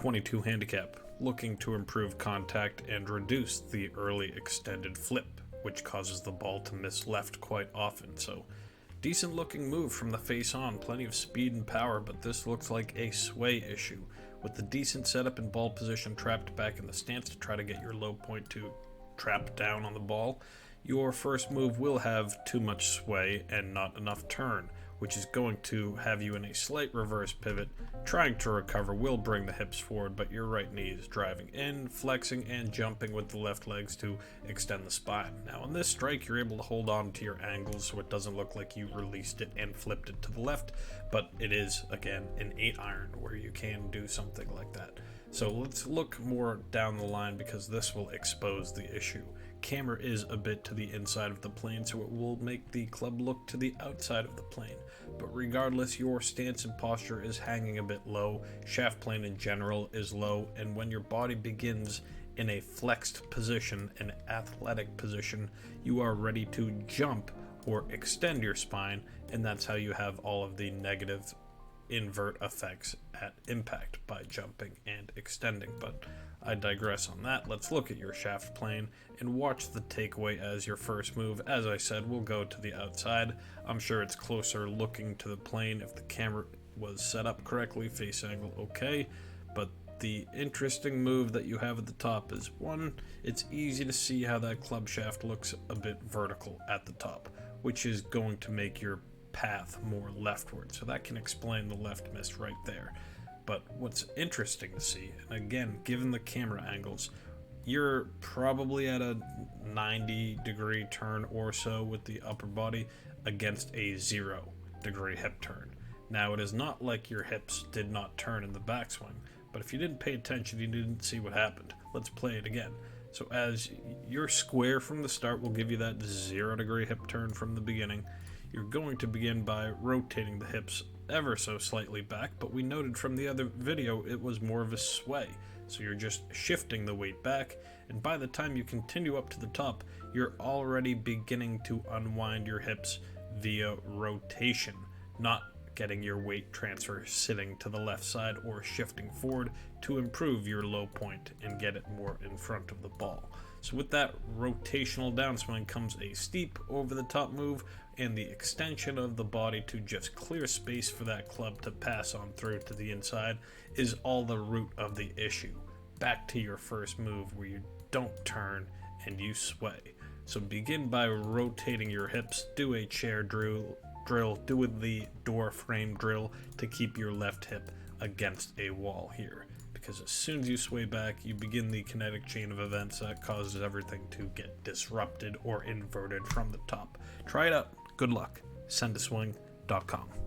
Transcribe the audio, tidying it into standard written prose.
22 handicap, looking to improve contact and reduce the early extended flip, which causes the ball to miss left quite often. So, decent looking move from the face on, plenty of speed and power, but this looks like a sway issue. With the decent setup and ball position trapped back in the stance to try to get your low point to trap down on the ball, your first move will have too much sway and not enough turn, which is going to have you in a slight reverse pivot. Trying to recover will bring the hips forward, but your right knee is driving in, flexing, and jumping with the left legs to extend the spine. Now on this strike, you're able to hold on to your angles so it doesn't look like you released it and flipped it to the left, but it is, again, an 8-iron where you can do something like that. So let's look more down the line because this will expose the issue. Camera is a bit to the inside of the plane, so it will make the club look to the outside of the plane. But regardless, your stance and posture is hanging a bit low, shaft plane in general is low, and when your body begins in a flexed position, an athletic position, you are ready to jump or extend your spine, and that's how you have all of the negative invert effects at impact by jumping and extending. But I digress on that. Let's look at your shaft plane and watch the takeaway as your first move. As I said, we'll go to the outside. I'm sure it's closer looking to the plane if the camera was set up correctly, face angle okay, but the interesting move that you have at the top is, one, it's easy to see how that club shaft looks a bit vertical at the top, which is going to make your path more leftward, so that can explain the left miss right there. But what's interesting to see, and again, given the camera angles, you're probably at a 90-degree turn or so with the upper body against a 0-degree hip turn. Now, it is not like your hips did not turn in the backswing, but if you didn't pay attention, you didn't see what happened. Let's play it again. So as your square from the start will give you that 0-degree hip turn from the beginning, you're going to begin by rotating the hips ever so slightly back, but we noted from the other video it was more of a sway. So you're just shifting the weight back, and by the time you continue up to the top, you're already beginning to unwind your hips via rotation, not getting your weight transfer sitting to the left side or shifting forward to improve your low point and get it more in front of the ball. So with that rotational downswing comes a steep over the top move and the extension of the body to just clear space for that club to pass on through to the inside is all the root of the issue. Back to your first move where you don't turn and you sway. So begin by rotating your hips, do a chair drill, do the door frame drill to keep your left hip against a wall here. Because as soon as you sway back, you begin the kinetic chain of events that causes everything to get disrupted or inverted from the top. Try it out. Good luck. Sendaswing.com.